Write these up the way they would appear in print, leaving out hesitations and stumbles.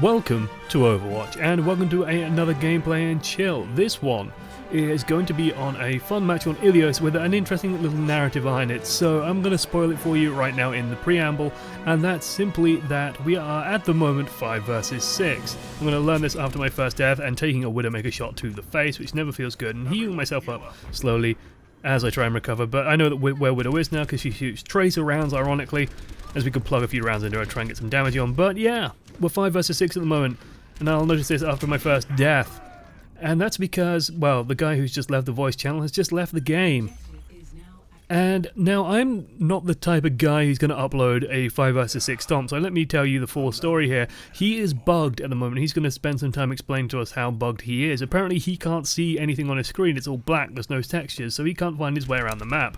Welcome to Overwatch, and welcome to another gameplay and chill. This one is going to be on a fun match on Ilios with an interesting little narrative behind it, so I'm going to spoil it for you right now in the preamble, and that's simply that we are at the moment 5 versus 6. I'm going to learn this after my first death and taking a Widowmaker shot to the face, which never feels good, and healing myself up slowly as I try and recover, but I know that where Widow is now because she shoots tracer rounds, ironically, as we could plug a few rounds into her and try and get some damage on. But yeah, we're 5 versus 6 at the moment, and I'll notice this after my first death. And that's because, well, the guy who's just left the voice channel has just left the game. And now I'm not the type of guy who's going to upload a 5 versus 6 stomp, so let me tell you the full story here. He is bugged at the moment. He's going to spend some time explaining to us how bugged he is. Apparently he can't see anything on his screen, it's all black, there's no textures, so he can't find his way around the map.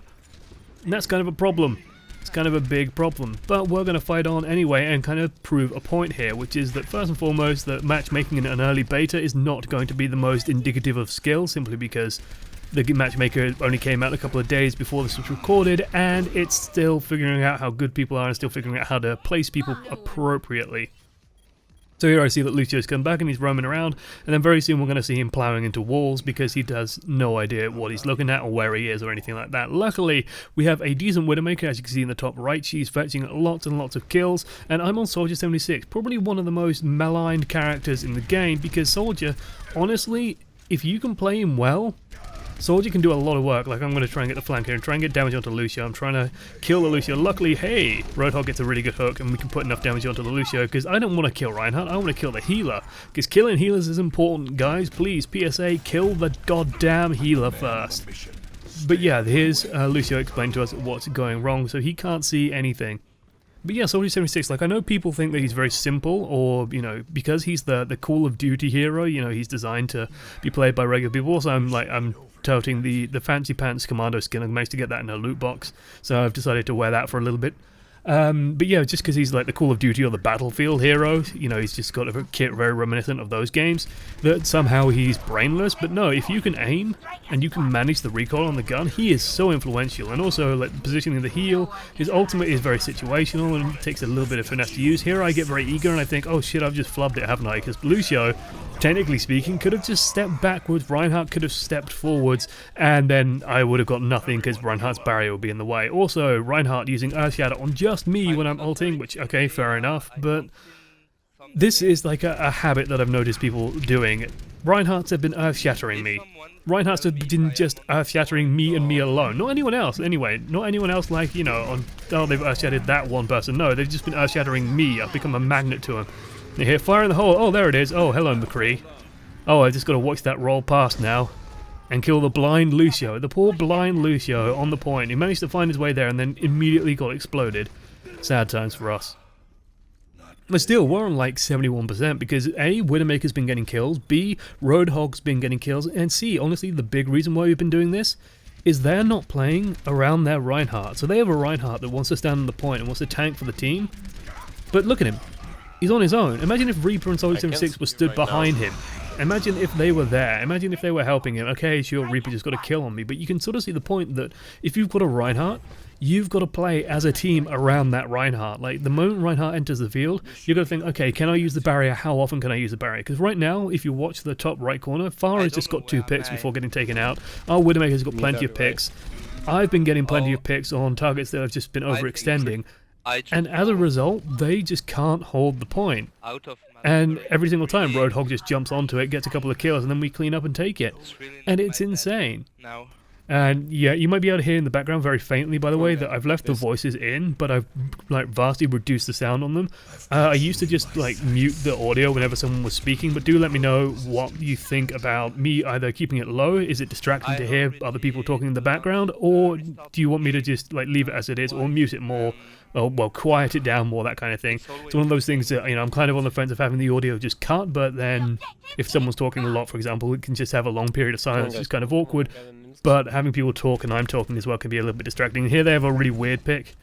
And that's kind of a problem. It's kind of a big problem, but we're going to fight on anyway and kind of prove a point here, which is that first and foremost that matchmaking in an early beta is not going to be the most indicative of skill, simply because the matchmaker only came out a couple of days before this was recorded, and it's still figuring out how good people are and still figuring out how to place people appropriately. So here I see that Lucio's come back and he's roaming around, and then very soon we're going to see him ploughing into walls because he has no idea what he's looking at or where he is or anything like that. Luckily, we have a decent Widowmaker, as you can see in the top right. She's fetching lots and lots of kills, and I'm on Soldier 76, probably one of the most maligned characters in the game, because Soldier, honestly, if you can play him well, Soldier can do a lot of work. Like, I'm going to try and get the flank here and try and get damage onto Lucio. I'm trying to kill the Lucio. Luckily, hey, Roadhog gets a really good hook and we can put enough damage onto the Lucio, because I don't want to kill Reinhardt, I want to kill the healer. Because killing healers is important, guys. Please, PSA, kill the goddamn healer first. But yeah, here's Lucio explained to us what's going wrong, so he can't see anything. But yeah, Soldier 76, like, I know people think that he's very simple, or, you know, because he's the Call of Duty hero, you know, he's designed to be played by regular people. Also, I'm touting the Fancy Pants Commando skin. I managed to get that in a loot box, so I've decided to wear that for a little bit. But yeah, just because he's like the Call of Duty or the Battlefield hero, you know, he's just got a kit very reminiscent of those games, that somehow he's brainless. But no, if you can aim and you can manage the recoil on the gun, he is so influential. And also, like, positioning the heal, his ultimate is very situational and it takes a little bit of finesse to use. Here I get very eager and I think, oh shit, I've just flubbed it, haven't I? Because Lucio, technically speaking, could have just stepped backwards, Reinhardt could have stepped forwards, and then I would have got nothing because Reinhardt's barrier would be in the way. Also, Reinhardt using Earth Shatter on just me when I'm ulting, which, okay, fair enough, but this is like a habit that I've noticed people doing. Reinhardt's have been Earth Shattering me. Reinhardt's have been just Earth Shattering me and me alone. Not anyone else, anyway. Not anyone else, like, you know, oh, they've Earth Shattered that one person. No, they've just been Earth Shattering me. I've become a magnet to him. You hear fire in the hole. Oh, there it is. Oh, hello, McCree. Oh, I just got to watch that roll past now and kill the blind Lucio. The poor blind Lucio on the point. He managed to find his way there and then immediately got exploded. Sad times for us. But still, we're on like 71% because A, Widowmaker's been getting kills, B, Roadhog's been getting kills, and C, honestly, the big reason why we've been doing this is they're not playing around their Reinhardt. So they have a Reinhardt that wants to stand on the point and wants to tank for the team. But look at him. He's on his own. Imagine if Reaper and Soldier 76 were stood behind him. Imagine if they were there. Imagine if they were helping him. Okay, sure, Reaper just got a kill on me, but you can sort of see the point that if you've got a Reinhardt, you've got to play as a team around that Reinhardt. Like, the moment Reinhardt enters the field, you've got to think, okay, can I use the barrier? How often can I use the barrier? Because right now, if you watch the top right corner, Farah's just got 2 picks before getting taken out. Our Widowmaker's got plenty of picks. I've been getting plenty of picks on targets that have just been overextending. And as a result, they just can't hold the point. And every single time, Roadhog just jumps onto it, gets a couple of kills, and then we clean up and take it. And it's insane. And yeah, you might be able to hear in the background very faintly, by the way, that I've left the voices in, but I've like vastly reduced the sound on them. I used to just like mute the audio whenever someone was speaking, but do let me know what you think about me either keeping it low. Is it distracting to hear other people talking in the background, or do you want me to just like leave it as it is, or mute it more? Well, quiet it down more, that kind of thing. It's one of those things that, you know, I'm kind of on the fence of having the audio just cut, but then if someone's talking a lot, for example, it can just have a long period of silence, it's kind of awkward. But having people talk and I'm talking as well can be a little bit distracting. Here they have a really weird pick.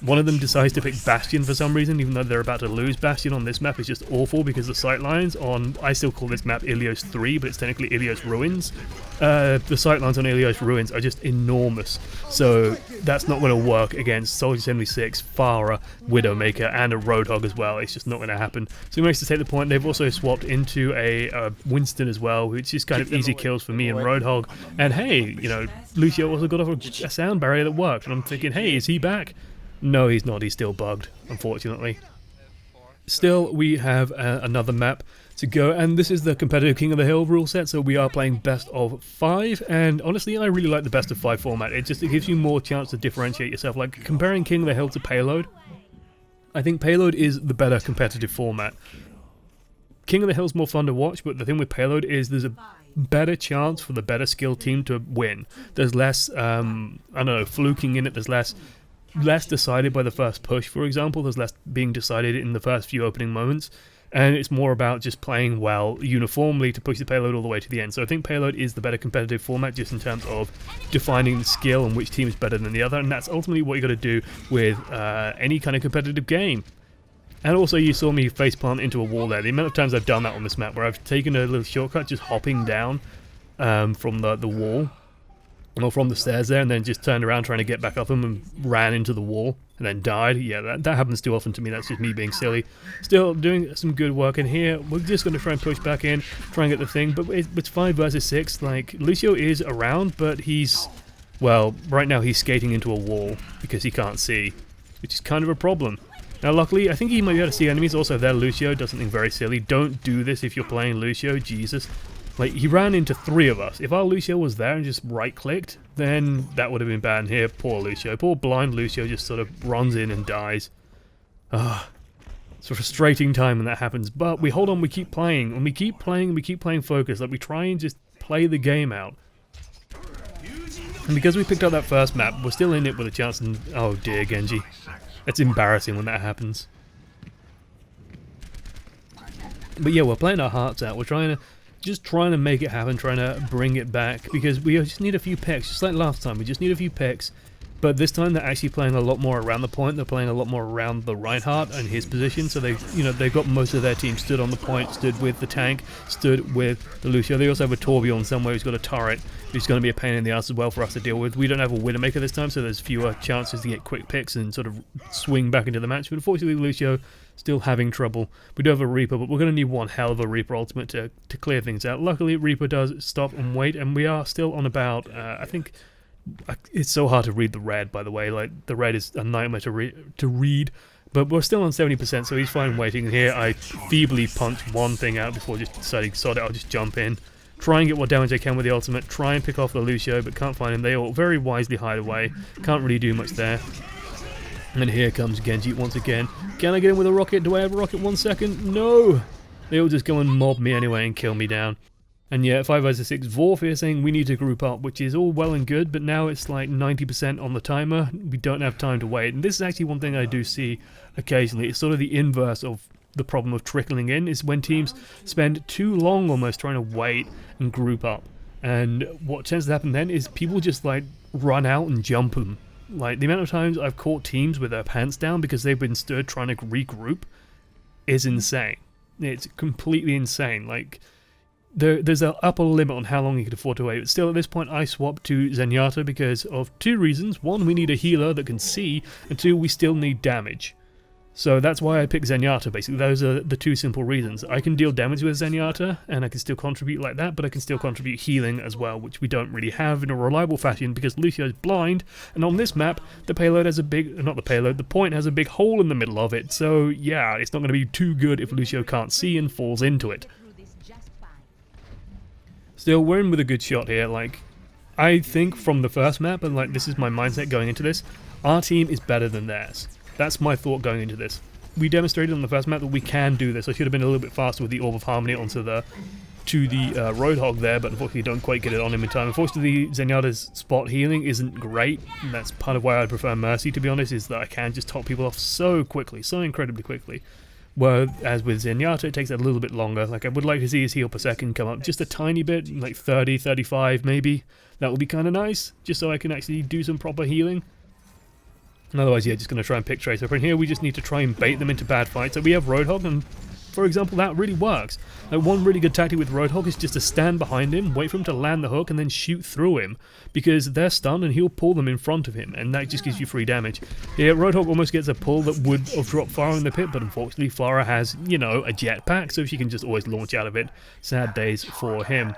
One of them decides to pick Bastion for some reason, even though they're about to lose. Bastion on this map is just awful because the sightlines on, I still call this map Ilios 3, but it's technically Ilios Ruins. The sightlines on Ilios Ruins are just enormous, so that's not going to work against Soldier 76, Farah, Widowmaker, and a Roadhog as well. It's just not going to happen. So he managed to take the point. They've also swapped into a Winston as well, which is kind of easy kills for me and Roadhog. And hey, you know, Lucio also got off a sound barrier that worked, and I'm thinking, hey, is he back? No, he's not. He's still bugged, unfortunately. Still, we have another map to go, and this is the competitive King of the Hill rule set, so we are playing best of 5, and honestly, I really like the best of 5 format. It gives you more chance to differentiate yourself. Like, comparing King of the Hill to Payload, I think Payload is the better competitive format. King of the Hill's more fun to watch, but the thing with Payload is there's a better chance for the better skilled team to win. There's less, I don't know, fluking in it, there's less decided by the first push, for example. There's less being decided in the first few opening moments, and it's more about just playing well uniformly to push the Payload all the way to the end. So I think Payload is the better competitive format just in terms of defining the skill and which team is better than the other, and that's ultimately what you got to do with any kind of competitive game. And also, you saw me faceplant into a wall there. The amount of times I've done that on this map, where I've taken a little shortcut just hopping down from the wall, or from the stairs there, and then just turned around trying to get back up them and ran into the wall and then died. Yeah, that happens too often to me. That's just me being silly. Still doing some good work in here. We're just going to try and push back in, try and get the thing, but it's 5 versus 6. Like, Lucio is around, but he's, well, right now he's skating into a wall because he can't see, which is kind of a problem. Now luckily, I think he might be able to see enemies. Also there, Lucio does something very silly. Don't do this if you're playing Lucio, Jesus. Like, he ran into 3 of us. If our Lucio was there and just right-clicked, then that would have been bad. And here, poor Lucio. Poor blind Lucio just sort of runs in and dies. It's a frustrating time when that happens. But we hold on, we keep playing. And we keep playing, we keep playing focused. Like, we try and just play the game out. And because we picked up that first map, we're still in it with a chance. And oh dear, Genji. It's embarrassing when that happens. But yeah, we're playing our hearts out. We're trying to make it happen, trying to bring it back, because we just need a few picks, just like last time. We just need a few picks, but this time they're actually playing a lot more around the point. They're playing a lot more around the Reinhardt and his position, so they've got most of their team stood on the point, stood with the tank, stood with the Lucio. They also have a Torbjorn somewhere who's got a turret, who's going to be a pain in the ass as well for us to deal with. We don't have a Widowmaker this time, so there's fewer chances to get quick picks and sort of swing back into the match, but unfortunately Lucio still having trouble. We do have a Reaper, but we're going to need one hell of a Reaper ultimate to clear things out. Luckily, Reaper does stop and wait, and we are still on about, I think, it's so hard to read the red, by the way. Like, the red is a nightmare to read, but we're still on 70%, so he's fine waiting. Here, I feebly punch one thing out before just deciding, sod it, I'll just jump in. Try and get what damage I can with the ultimate, try and pick off the Lucio, but can't find him. They all very wisely hide away, can't really do much there. And here comes Genji once again. Can I get in with a rocket? Do I have a rocket? 1 second? No! They all just go and mob me anyway and kill me down. And yeah, 5 versus 6, Vorf is saying we need to group up, which is all well and good, but now it's like 90% on the timer. We don't have time to wait. And this is actually one thing I do see occasionally. It's sort of the inverse of the problem of trickling in, is when teams spend too long almost trying to wait and group up. And what tends to happen then is people just like run out and jump them. Like, the amount of times I've caught teams with their pants down because they've been stood trying to regroup is insane. It's completely insane. Like, there's an upper limit on how long you can afford to wait. But still, at this point, I swapped to Zenyatta because of 2 reasons. 1, we need a healer that can see, and 2, we still need damage. So that's why I picked Zenyatta, basically. Those are the 2 simple reasons. I can deal damage with Zenyatta, and I can still contribute like that, but I can still contribute healing as well, which we don't really have in a reliable fashion because Lucio is blind, and on this map, the payload has a big... not the payload, the point has a big hole in the middle of it, so yeah, it's not going to be too good if Lucio can't see and falls into it. Still, we're in with a good shot here. Like, I think from the first map, and like this is my mindset going into this, our team is better than theirs. That's my thought going into this. We demonstrated on the first map that we can do this. I should have been a little bit faster with the Orb of Harmony onto the Roadhog there, but unfortunately don't quite get it on him in time. Unfortunately, Zenyatta's spot healing isn't great, and that's part of why I prefer Mercy, to be honest, is that I can just top people off so quickly, so incredibly quickly. Whereas with Zenyatta, it takes a little bit longer. Like, I would like to see his heal per second come up just a tiny bit, like 30, 35 maybe. That would be kind of nice, just so I can actually do some proper healing. And otherwise, yeah, just going to try and pick Tracer. But here we just need to try and bait them into bad fights. So we have Roadhog, and for example, that really works. Like, one really good tactic with Roadhog is just to stand behind him, wait for him to land the hook, and then shoot through him. Because they're stunned, and he'll pull them in front of him, and that just gives you free damage. Yeah, Roadhog almost gets a pull that would have dropped Farah in the pit, but unfortunately Farah has, you know, a jetpack, so she can just always launch out of it. Sad days for him.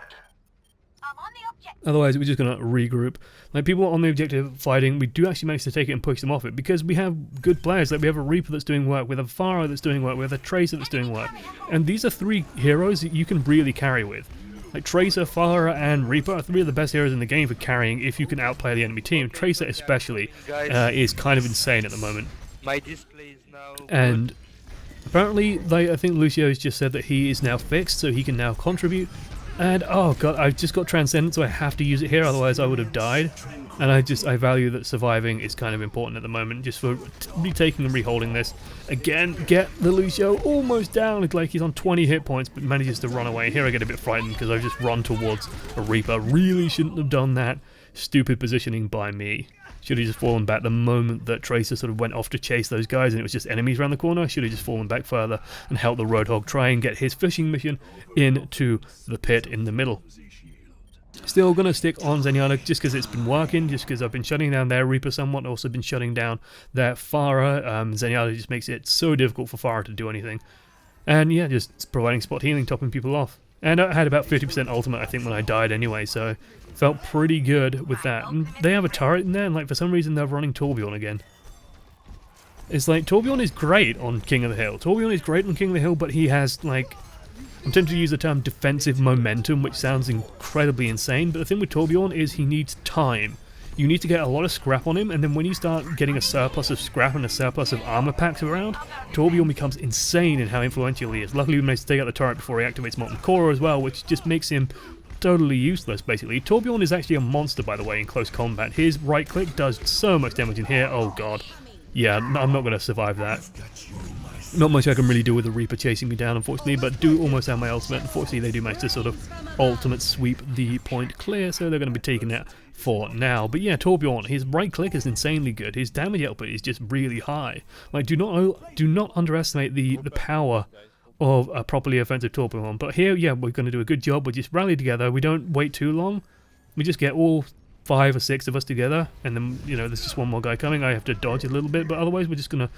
Otherwise, we're just going to regroup. Like, people on the objective fighting, we do actually manage to take it and push them off it, because we have good players. Like, we have a Reaper that's doing work, we have a Farah that's doing work, we have a Tracer that's doing work. And these are three heroes that you can really carry with. Like, Tracer, Farah, and Reaper are three of the best heroes in the game for carrying if you can outplay the enemy team. Tracer especially is kind of insane at the moment. My display is now and apparently, I think Lucio has just said that he is now fixed, so he can now contribute. And oh god, I've just got Transcendent, so I have to use it here, otherwise I would have died. And I value that surviving is kind of important at the moment, just for retaking and reholding this. Again, get the Lucio almost down. It's like he's on 20 hit points, but manages to run away. Here I get a bit frightened because I've just run towards a Reaper. Really shouldn't have done that. Stupid positioning by me. Should have just fallen back the moment that Tracer sort of went off to chase those guys and it was just enemies around the corner. I should have just fallen back further and helped the Roadhog try and get his fishing mission into the pit in the middle. Still going to stick on Zenyatta just because it's been working, just because I've been shutting down their Reaper somewhat, also been shutting down their Farah. Zenyatta just makes it so difficult for Farah to do anything. And yeah, just providing spot healing, topping people off. And I had about 50% ultimate, I think, when I died anyway, so felt pretty good with that. And they have a turret in there, and like for some reason they're running Torbjorn again. It's like, Torbjorn is great on King of the Hill. Torbjorn is great on King of the Hill, but he has, like, I'm tempted to use the term defensive momentum, which sounds incredibly insane, but the thing with Torbjorn is he needs time. You need to get a lot of scrap on him, and then when you start getting a surplus of scrap and a surplus of armor packs around, Torbjorn becomes insane in how influential he is. Luckily we managed to take out the turret before he activates Molten Core as well, which just makes him totally useless, basically. Torbjorn is actually a monster, by the way, in close combat. His right click does so much damage in here, oh god. Yeah, I'm not going to survive that. Not much I can really do with the Reaper chasing me down, unfortunately, but do almost have my ultimate. Unfortunately, they do manage to sort of ultimate sweep the point clear, so they're going to be taking that for now. But yeah, Torbjorn, his right click is insanely good. His damage output is just really high. Like, do not underestimate the power of a properly offensive Torbjorn. But here, yeah, we're going to do a good job. We just rally together. We don't wait too long. We just get all 5 or 6 of us together, and then, you know, there's just one more guy coming. I have to dodge a little bit, but otherwise we're just going to,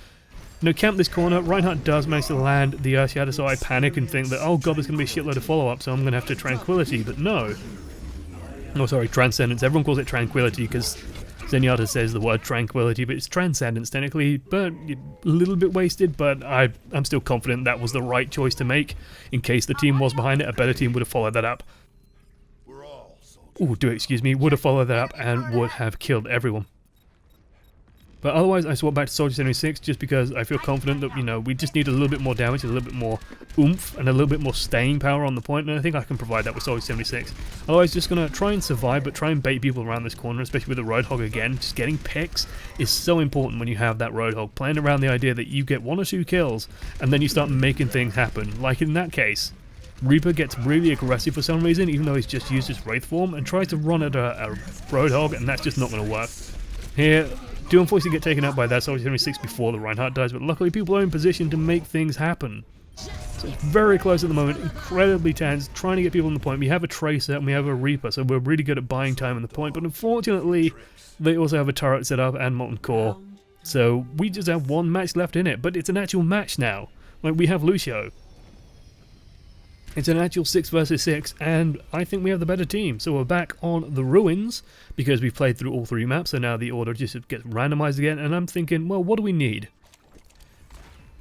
you know, camp this corner. Reinhardt does manage to land the Earth Shatter, so I panic and think that, oh god, there's going to be a shitload of follow-up, so I'm going to have to Tranquility, but no. Oh, sorry, Transcendence. Everyone calls it Tranquility because Zenyatta says the word Tranquility, but it's Transcendence technically, but a little bit wasted, but I'm still confident that was the right choice to make. In case the team was behind it, a better team would have followed that up. Would have followed that up and would have killed everyone. But otherwise, I swap back to Soldier 76 just because I feel confident that, you know, we just need a little bit more damage, a little bit more oomph, and a little bit more staying power on the point, and I think I can provide that with Soldier 76. Otherwise, just going to try and survive, but try and bait people around this corner, especially with the Roadhog again. Just getting picks is so important when you have that Roadhog, playing around the idea that you get 1 or 2 kills, and then you start making things happen, like in that case. Reaper gets really aggressive for some reason, even though he's just used his Wraith form, and tries to run at a Roadhog, and that's just not going to work. Here, do unfortunately get taken out by that Soldier 76 before the Reinhardt dies, but luckily people are in position to make things happen. So it's very close at the moment, incredibly tense, trying to get people on the point. We have a Tracer and we have a Reaper, so we're really good at buying time on the point, but unfortunately they also have a turret set up and Molten Core. So we just have 1 match left in it, but it's an actual match now. Like, we have Lucio. It's an actual 6 versus 6, and I think we have the better team. So we're back on the Ruins, because we've played through all 3 maps, so now the order just gets randomized again, and I'm thinking, well, what do we need?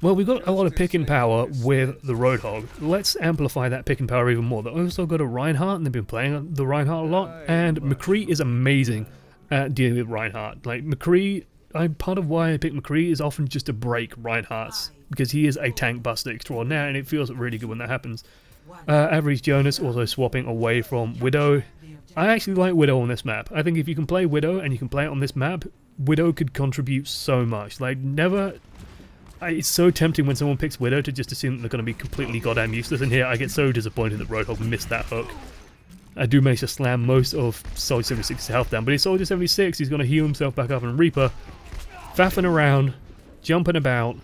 Well, we've got a lot of picking power with the Roadhog. Let's amplify that picking power even more. They've also got a Reinhardt, and they've been playing the Reinhardt a lot, and McCree is amazing at dealing with Reinhardt. Like, McCree, part of why I pick McCree is often just to break Reinhardt's, because he is a tank buster extraordinaire, and it feels really good when that happens. Average Jonas also swapping away from Widow. I actually like Widow on this map. I think if you can play Widow and you can play it on this map, Widow could contribute so much. Like, it's so tempting when someone picks Widow to just assume that they're going to be completely goddamn useless, and here I get so disappointed that Roadhog missed that hook. I do manage to slam most of Soldier 76's health down, but in Soldier 76 he's going to heal himself back up, and Reaper faffing around, jumping about,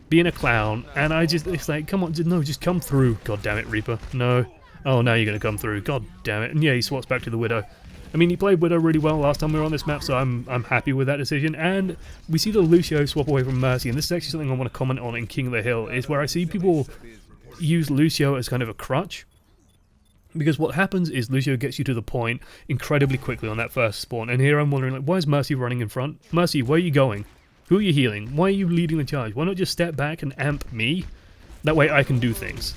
being a clown, and it's like, come on, no, just come through. God damn it, Reaper. No. Oh, now you're going to come through. God damn it. And yeah, he swaps back to the Widow. I mean, he played Widow really well last time we were on this map, so I'm happy with that decision. And we see the Lucio swap away from Mercy, and this is actually something I want to comment on in King of the Hill, is where I see people use Lucio as kind of a crutch. Because what happens is Lucio gets you to the point incredibly quickly on that first spawn, and here I'm wondering, like, why is Mercy running in front? Mercy, where are you going? Who are you healing? Why are you leading the charge? Why not just step back and amp me? That way I can do things.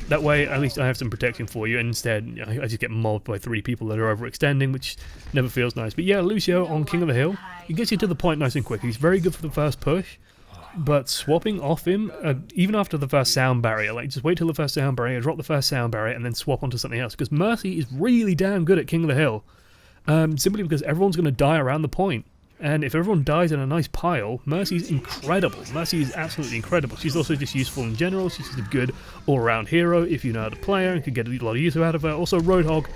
That way, at least I have some protection for you, and instead, I just get mobbed by 3 people that are overextending, which never feels nice. But yeah, Lucio on King of the Hill, he gets you to the point nice and quick. He's very good for the first push, but swapping off him, even after the first sound barrier, like just wait till the first sound barrier, drop the first sound barrier, and then swap onto something else, because Mercy is really damn good at King of the Hill, simply because everyone's going to die around the point. And if everyone dies in a nice pile, Mercy's incredible. Mercy is absolutely incredible. She's also just useful in general. She's just a good all-around hero if you know how to play her and can get a lot of use out of her. Also, Roadhog.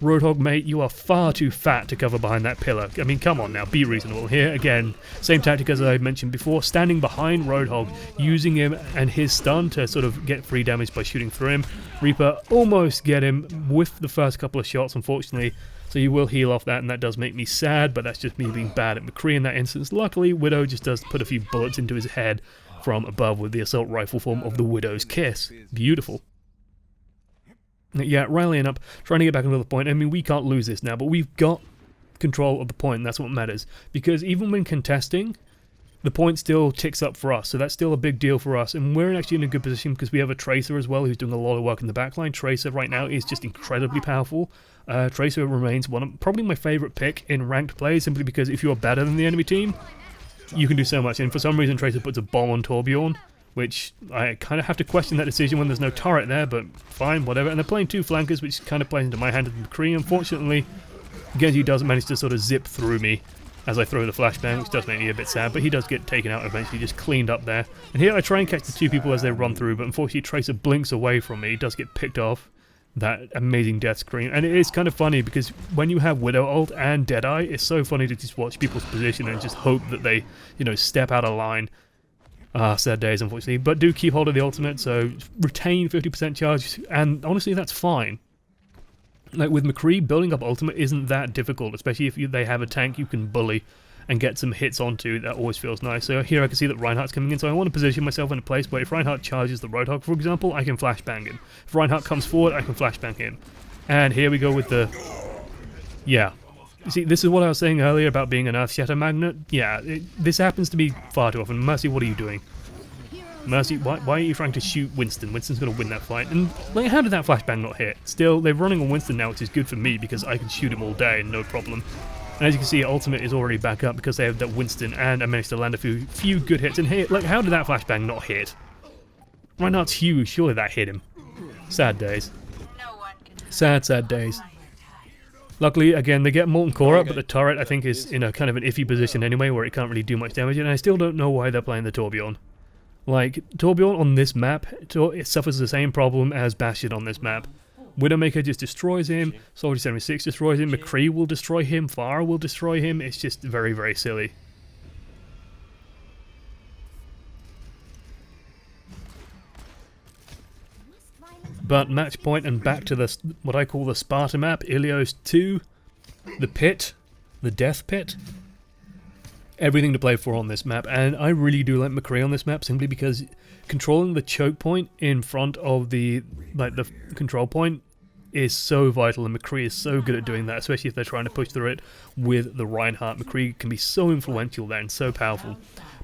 Roadhog, mate, you are far too fat to cover behind that pillar. I mean, come on now, be reasonable. Here, again, same tactic as I mentioned before, standing behind Roadhog, using him and his stun to sort of get free damage by shooting through him. Reaper almost get him with the first couple of shots, unfortunately. So you will heal off that, and that does make me sad, but that's just me being bad at McCree in that instance. Luckily, Widow just does put a few bullets into his head from above with the assault rifle form of the Widow's Kiss. Beautiful. Yeah, rallying up, trying to get back onto the point. I mean, we can't lose this now, but we've got control of the point, and that's what matters. Because even when contesting, the point still ticks up for us, so that's still a big deal for us. And we're actually in a good position because we have a Tracer as well who's doing a lot of work in the backline. Tracer right now is just incredibly powerful. Tracer remains probably my favourite pick in ranked play, simply because if you're better than the enemy team, you can do so much. And for some reason, Tracer puts a bomb on Torbjorn, which I kind of have to question that decision when there's no turret there, but fine, whatever. And they're playing 2 flankers, which kind of plays into my hand with McCree. Unfortunately, Genji doesn't manage to sort of zip through me as I throw the flashbang, which does make me a bit sad, but he does get taken out eventually, just cleaned up there. And here I try and catch the 2 people as they run through, but unfortunately Tracer blinks away from me. He does get picked off. That amazing death screen, and it is kind of funny because when you have Widow ult and Deadeye, it's so funny to just watch people's position and just hope that they, you know, step out of line. Sad days, unfortunately, but do keep hold of the ultimate, so retain 50% charge, and honestly, that's fine. Like with McCree, building up ultimate isn't that difficult, especially if they have a tank you can bully and get some hits onto. That always feels nice. So here I can see that Reinhardt's coming in, so I want to position myself in a place where if Reinhardt charges the Roadhog, for example, I can flashbang him. If Reinhardt comes forward, I can flashbang him. And here we go with the... Yeah. You see, this is what I was saying earlier about being an Earth Shatter magnet. Yeah, this happens to me far too often. Mercy, what are you doing? Mercy, why are you trying to shoot Winston? Winston's going to win that fight. And like, how did that flashbang not hit? Still, they're running on Winston now, which is good for me because I can shoot him all day, no problem. And as you can see, ultimate is already back up because they have that Winston, and I managed to land a few good hits. And here, like, how did that flashbang not hit? Reinhardt's huge, surely that hit him. Sad days. Sad, sad days. Luckily, again, they get Molten Core up, but the turret, I think, is in a kind of an iffy position anyway, where it can't really do much damage, and I still don't know why they're playing the Torbjorn. Like, Torbjorn on this map, it suffers the same problem as Bastion on this map. Widowmaker just destroys him, Soldier 76 destroys him, McCree will destroy him, Farah will destroy him, it's just very, very silly. But match point and back to the what I call the Sparta map, Ilios 2, the pit, the death pit. Everything to play for on this map, and I really do like McCree on this map simply because controlling the choke point in front of the control point is so vital, and McCree is so good at doing that, especially if they're trying to push through it with the Reinhardt. McCree can be so influential there and so powerful.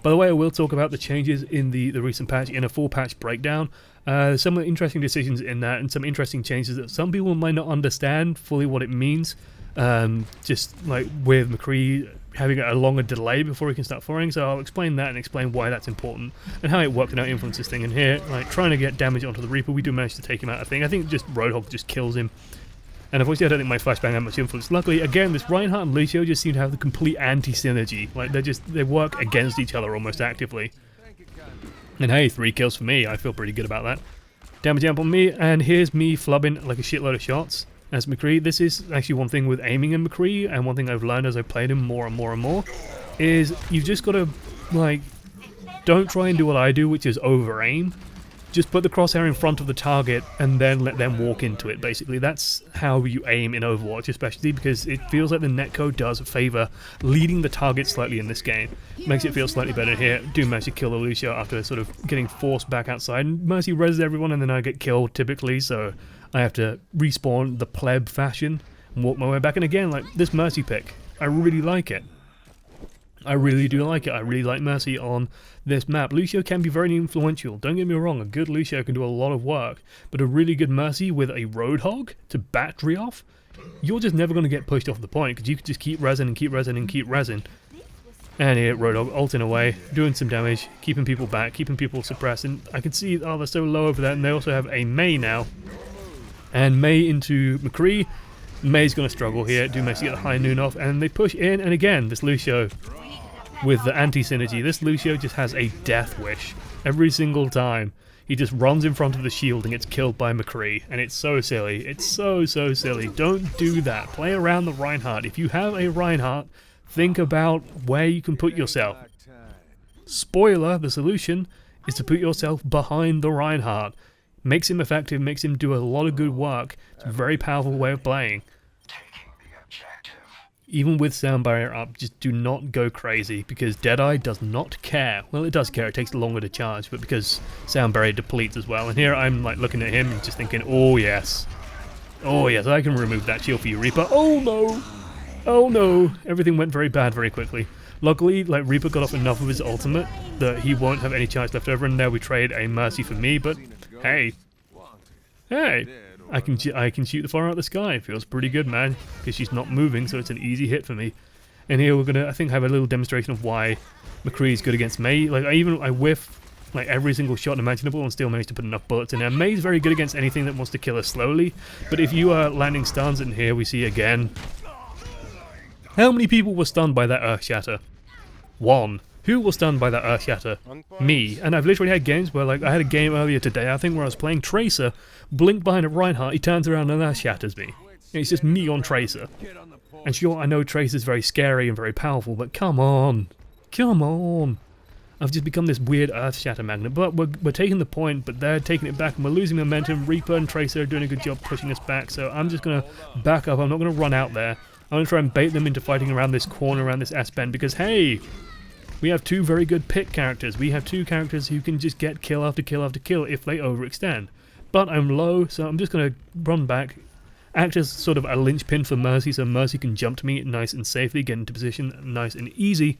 By the way, I will talk about the changes in the recent patch in a full patch breakdown. Some interesting decisions in that, and some interesting changes that some people might not understand fully what it means. Just like with McCree having a longer delay before he can start firing, so I'll explain that and explain why that's important and how it works and how it influences thing. And here, like trying to get damage onto the Reaper, we do manage to take him out. I think just Roadhog just kills him. And unfortunately, I don't think my flashbang had much influence. Luckily, again, this Reinhardt and Lucio just seem to have the complete anti-synergy. Like they work against each other almost actively. And hey, 3 kills for me. I feel pretty good about that. Damage amp on me, and here's me flubbing like a shitload of shots. As McCree, this is actually one thing with aiming in McCree, and one thing I've learned as I played him more and more and more, is you've just got to like, don't try and do what I do, which is over-aim. Just put the crosshair in front of the target and then let them walk into it, basically. That's how you aim in Overwatch, especially because it feels like the netcode does favour leading the target slightly in this game. Makes it feel slightly better here. Do manage to kill the Lucio after sort of getting forced back outside. And Mercy reses everyone and then I get killed typically, so I have to respawn the pleb fashion and walk my way back. And again, like, this Mercy pick, I really like it. I really do like it. I really like Mercy on this map. Lucio can be very influential. Don't get me wrong, a good Lucio can do a lot of work, but a really good Mercy with a Roadhog to battery off, you're just never going to get pushed off the point because you can just keep resin and keep resin and keep resin. And here, Roadhog ulting away, doing some damage, keeping people back, keeping people suppressed. And I can see, oh, they're so low over there, and they also have a Mei now. And Mei into McCree. Mei's going to struggle here, do manage to get the high noon off, and they push in, and again, this Lucio with the anti-synergy. This Lucio just has a death wish every single time. He just runs in front of the shield and gets killed by McCree, and it's so silly. It's so silly. Don't do that. Play around the Reinhardt. If you have a Reinhardt, think about where you can put yourself. Spoiler, the solution is to put yourself behind the Reinhardt. Makes him effective, makes him do a lot of good work. It's a very powerful way of playing. Even with sound barrier up, just do not go crazy, because Deadeye does not care. Well, it does care, it takes longer to charge, but because sound barrier depletes as well. And here I'm like looking at him and just thinking, oh yes, I can remove that shield for you, Reaper. Oh no, everything went very bad very quickly. Luckily, like, Reaper got off enough of his ultimate that he won't have any charge left over, and now we trade a Mercy for me, but hey, I can shoot the fire out of the sky. It feels pretty good, man, because she's not moving, so it's an easy hit for me. And here we're gonna, I think, have a little demonstration of why McCree is good against Mei. Like, I whiff like every single shot imaginable and still manage to put enough bullets in there. Mei's very good against anything that wants to kill her slowly, but if you are landing stuns, and here we see again, how many people were stunned by that Earth Shatter? One. Who was stunned by that Earth Shatter? Me. And I've literally had games where, like, I had a game earlier today, I think, where I was playing Tracer, blink behind a Reinhardt, he turns around and Earth Shatters me. It's just me on Tracer. And sure, I know Tracer's very scary and very powerful, but come on. I've just become this weird Earth Shatter magnet, but we're taking the point, but they're taking it back, and we're losing momentum. Reaper and Tracer are doing a good job pushing us back, so I'm just going to back up. I'm not going to run out there. I'm going to try and bait them into fighting around this corner, around this S-bend, because, hey, we have two very good pick characters. We have two characters who can just get kill after kill after kill if they overextend. But I'm low, so I'm just going to run back, act as sort of a linchpin for Mercy, so Mercy can jump to me nice and safely, get into position nice and easy,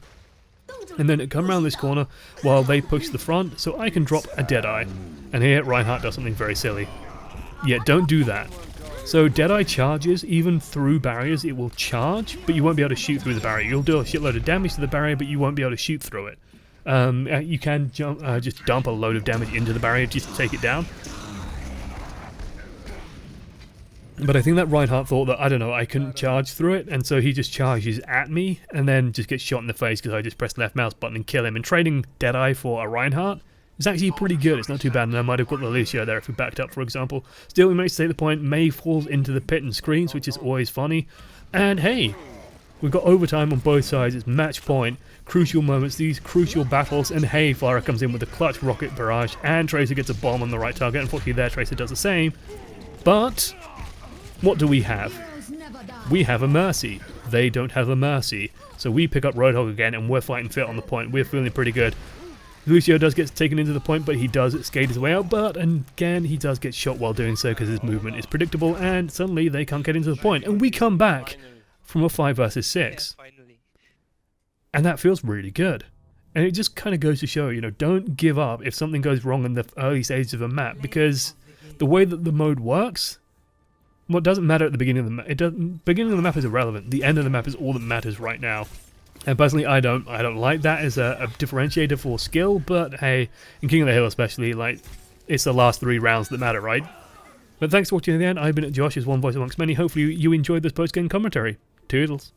and then come around this corner while they push the front, so I can drop a Deadeye. And here, Reinhardt does something very silly. Yeah, don't do that. So Deadeye charges, even through barriers, it will charge, but you won't be able to shoot through the barrier. You'll do a shitload of damage to the barrier, but you won't be able to shoot through it. You can just dump a load of damage into the barrier just to take it down. But I think that Reinhardt thought that, I don't know, I couldn't charge through it, and so he just charges at me, and then just gets shot in the face because I just pressed the left mouse button and kill him. And trading Deadeye for a Reinhardt is actually pretty good. It's not too bad, and I might have got the Lucio there if we backed up, for example. Still, we managed to take the point. Mei falls into the pit and screams, which is always funny. And hey, we've got overtime on both sides. It's match point. Crucial moments, these crucial battles, and hey, Pharah comes in with a clutch rocket barrage, and Tracer gets a bomb on the right target. Unfortunately there, Tracer does the same. But what do we have? We have a Mercy. They don't have a Mercy. So we pick up Roadhog again, and we're fighting fit on the point. We're feeling pretty good. Lucio does get taken into the point, but he does skate his way out, but again, he does get shot while doing so because his movement is predictable, and suddenly they can't get into the point, and we come back from a 5 versus 6. And that feels really good. And it just kind of goes to show, you know, don't give up if something goes wrong in the early stages of a map, because the way that the mode works, well, it doesn't matter at the beginning of the map. Beginning of the map is irrelevant. The end of the map is all that matters right now. And personally, I don't like that as a differentiator for skill, but hey, in King of the Hill especially, like, it's the last 3 rounds that matter, right? But thanks for watching to the end. I've been Josh, as one voice amongst many. Hopefully you enjoyed this post-game commentary. Toodles.